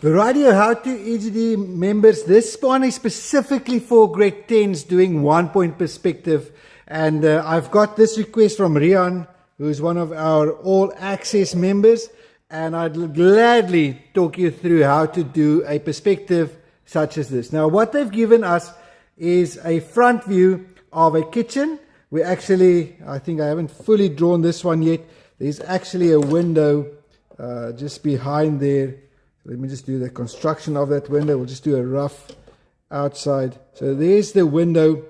Radio HowToEGD members, this one is specifically for grade 10s doing 1-point perspective. And I've got this request from Rian, who is one of our all access members. And I'd gladly talk you through how to do a perspective such as this. Now, what they've given us is a front view of a kitchen. We actually, I think I haven't fully drawn this one yet. There's actually a window just behind there. Let me just do the construction of that window. We'll just do a rough outside. So there's the window,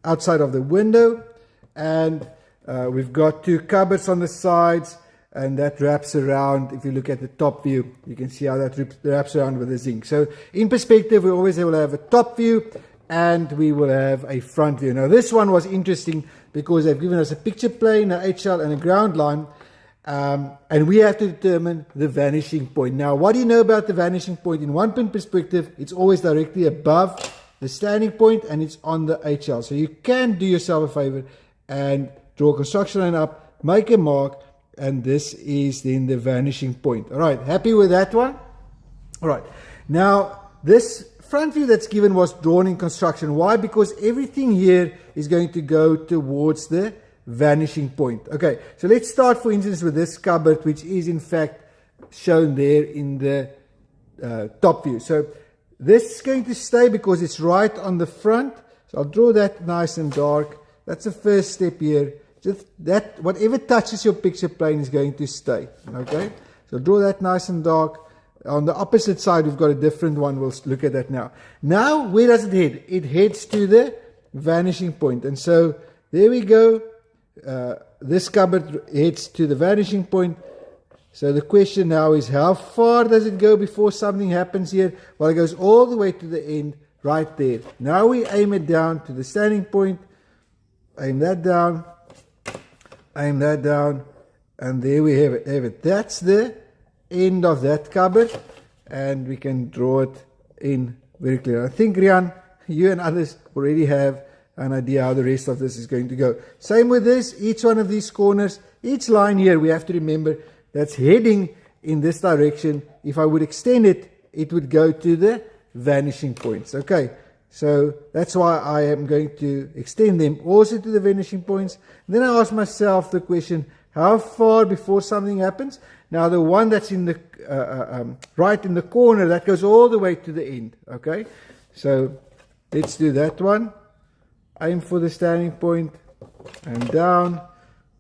outside of the window. And we've got two cupboards on the sides. And that wraps around. If you look at the top view, you can see how that wraps around with the zinc. So in perspective, we always will have a top view and we will have a front view. Now this one was interesting because they've given us a picture plane, an HL and a ground line. And we have to determine the vanishing point. Now, what do you know about the vanishing point? In 1-point perspective, it's always directly above the standing point and it's on the HL. So you can do yourself a favor and draw a construction line up, make a mark, and this is then the vanishing point. All right, happy with that one? All right, now this front view that's given was drawn in construction. Why? Because everything here is going to go towards the vanishing point. Okay, so let's start, for instance, with this cupboard, which is in fact shown there in the top view. So this is going to stay because it's right on the front. So I'll draw that nice and dark. That's the first step here. Just that, whatever touches your picture plane is going to stay. Okay, so draw that nice and dark. On the opposite side, we've got a different one. We'll look at that now. Now, where does it head? It heads to the vanishing point. And so there we go. This cupboard heads to the vanishing point. So the question now is, how far does it go before something happens here? Well, it goes all the way to the end, right there. Now we aim it down to the standing point. Aim that down. Aim that down. And there we have it. That's the end of that cupboard. And we can draw it in very clear. I think, Rian, you and others already have an idea how the rest of this is going to go. Same with this, each one of these corners, each line here, we have to remember that's heading in this direction. If I would extend it, it would go to the vanishing points. Okay, so that's why I am going to extend them also to the vanishing points. And then I ask myself the question, how far before something happens? Now the one that's in the right in the corner, that goes all the way to the end. Okay, so let's do that one. Aim for the standing point and down.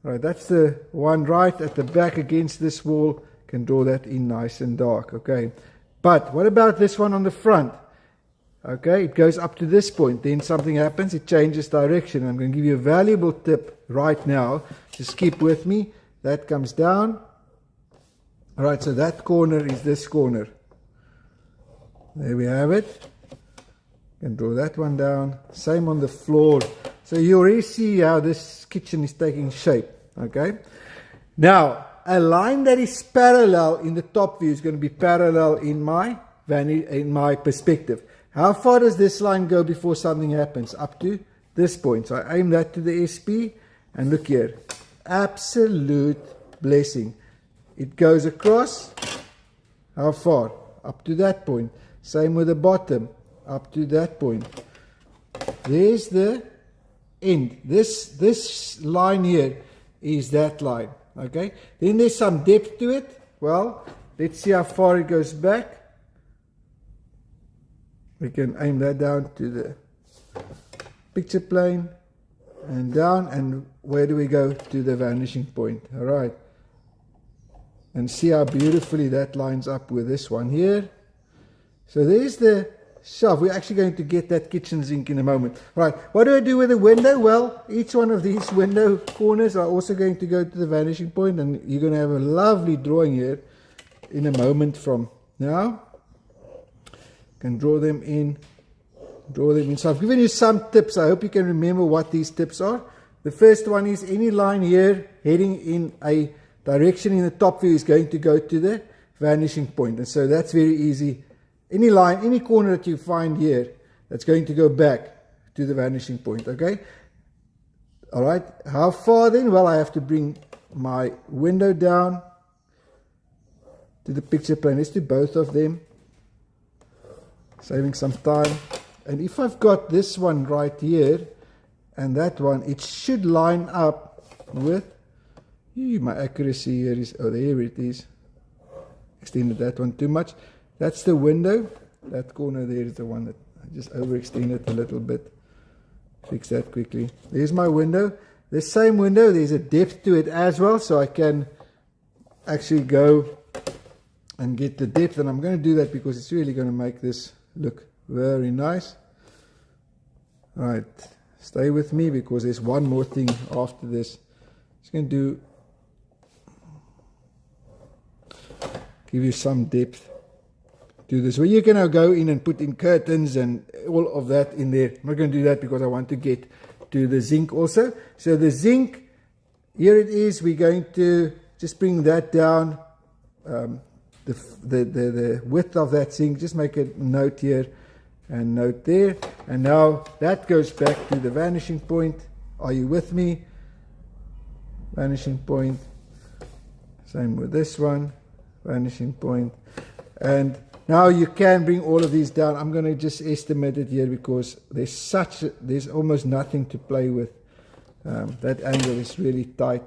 All right, that's the one right at the back against this wall. Can draw that in nice and dark. Okay, but what about this one on the front? Okay, it goes up to this point. Then something happens. It changes direction. I'm going to give you a valuable tip right now. Just keep with me. That comes down. All right, so that corner is this corner. There we have it. And draw that one down. Same on the floor. So you already see how this kitchen is taking shape. Okay. Now, a line that is parallel in the top view is going to be parallel in my perspective. How far does this line go before something happens? Up to this point. So I aim that to the SP. And look here. Absolute blessing. It goes across. How far? Up to that point. Same with the bottom. Up to that point. There's the end. This line here is that line. Okay. Then there's some depth to it. Well, let's see how far it goes back. We can aim that down to the picture plane and down. And where do we go? To the vanishing point. All right. And see how beautifully that lines up with this one here. So there's the shelf. We're actually going to get that kitchen sink in a moment. Right, what do I do with the window? Well, each one of these window corners are also going to go to the vanishing point, and you're going to have a lovely drawing here in a moment from now. You can draw them in. So I've given you some tips. I hope you can remember what these tips are. The first one is any line here heading in a direction in the top view is going to go to the vanishing point. And so that's very easy. Any line, any corner that you find here, that's going to go back to the vanishing point, okay? All right, how far then? Well, I have to bring my window down to the picture plane. Let's do both of them, saving some time. And if I've got this one right here and that one, it should line up with, my accuracy here is, oh, there it is. Extended that one too much. That's the window. That corner there is the one that I just overextended a little bit. Fix that quickly. There's my window. The same window, there's a depth to it as well, so I can actually go and get the depth, and I'm going to do that because it's really going to make this look very nice. Alright, stay with me because there's one more thing after this. Just going to give you some depth to this. Well, you can now go in and put in curtains and all of that in there. I'm not going to do that because I want to get to the zinc also. So the zinc, here it is. We're going to just bring that down, the width of that zinc. Just make a note here and note there. And now that goes back to the vanishing point. Are you with me? Vanishing point. Same with this one. Vanishing point. And now you can bring all of these down. I'm going to just estimate it here because there's almost nothing to play with. That angle is really tight.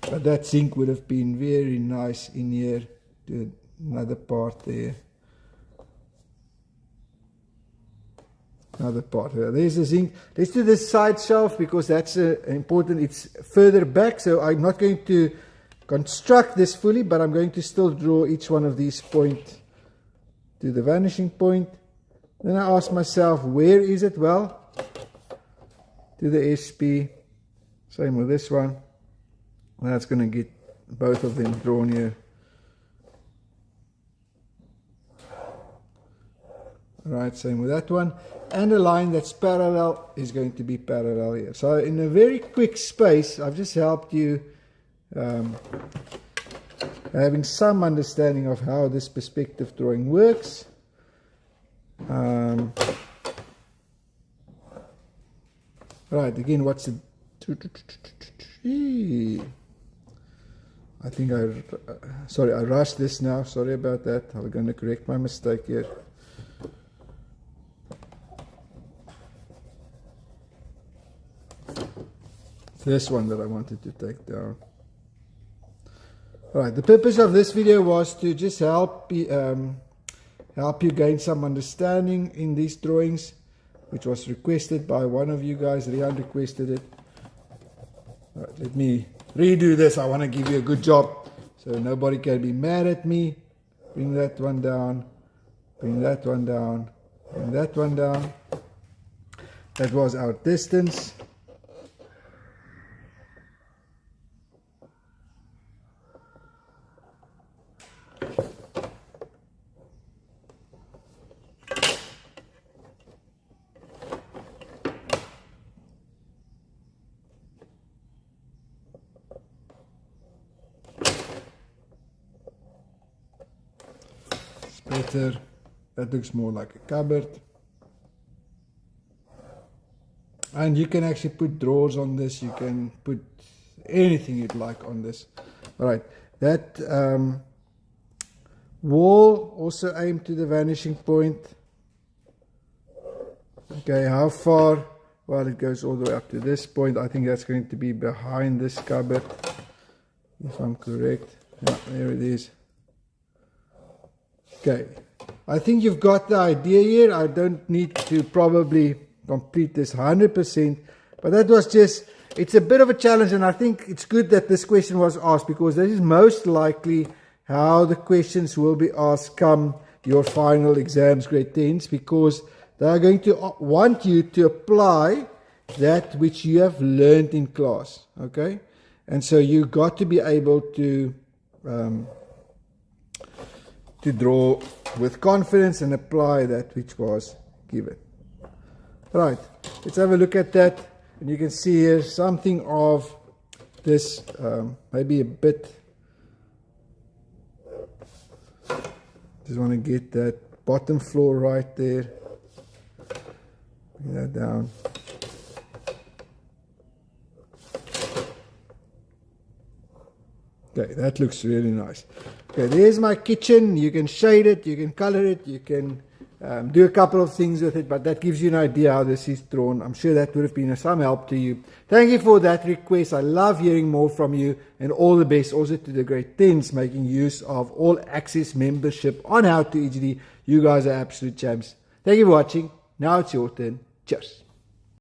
But that zinc would have been very nice in here to another part there. Another part here. There's the zinc. Let's do this side shelf because that's important. It's further back, so I'm not going to construct this fully, but I'm going to still draw each one of these points to the vanishing point. Then I ask myself, where is it? Well, to the SP. Same with this one. That's going to get both of them drawn here. Alright, same with that one. And a line that's parallel is going to be parallel here. So in a very quick space, I've just helped you having some understanding of how this perspective drawing works. Right, again, what's the... I think sorry, I rushed this now. Sorry about that. I'm going to correct my mistake here. This one that I wanted to take down. Alright, the purpose of this video was to just help you gain some understanding in these drawings, which was requested by one of you guys. Rian requested it. Alright, let me redo this. I want to give you a good job so nobody can be mad at me. Bring that one down. Bring that one down. Bring that one down. That was our distance. Better. That looks more like a cupboard. And you can actually put drawers on this. You can put anything you'd like on this. Alright, that wall also aimed to the vanishing point. Okay, how far? Well, it goes all the way up to this point. I think that's going to be behind this cupboard, if I'm correct. Yeah, there it is. Okay, I think you've got the idea here. I don't need to probably complete this 100%, but that was just, it's a bit of a challenge, and I think it's good that this question was asked because this is most likely how the questions will be asked come your final exams, grade 10s, because they are going to want you to apply that which you have learned in class, okay? And so you've got to be able to draw with confidence and apply that which was given. Right, let's have a look at that, and you can see here something of this, maybe a bit. Just want to get that bottom floor right there. Bring that down. Okay, that looks really nice. Okay, there's my kitchen. You can shade it, you can color it, you can do a couple of things with it, but that gives you an idea how this is drawn. I'm sure that would have been some help to you. Thank you for that request. I love hearing more from you, and all the best also to the grade 10s making use of all access membership on HowToEGD. You guys are absolute champs. Thank you for watching. Now it's your turn. Cheers.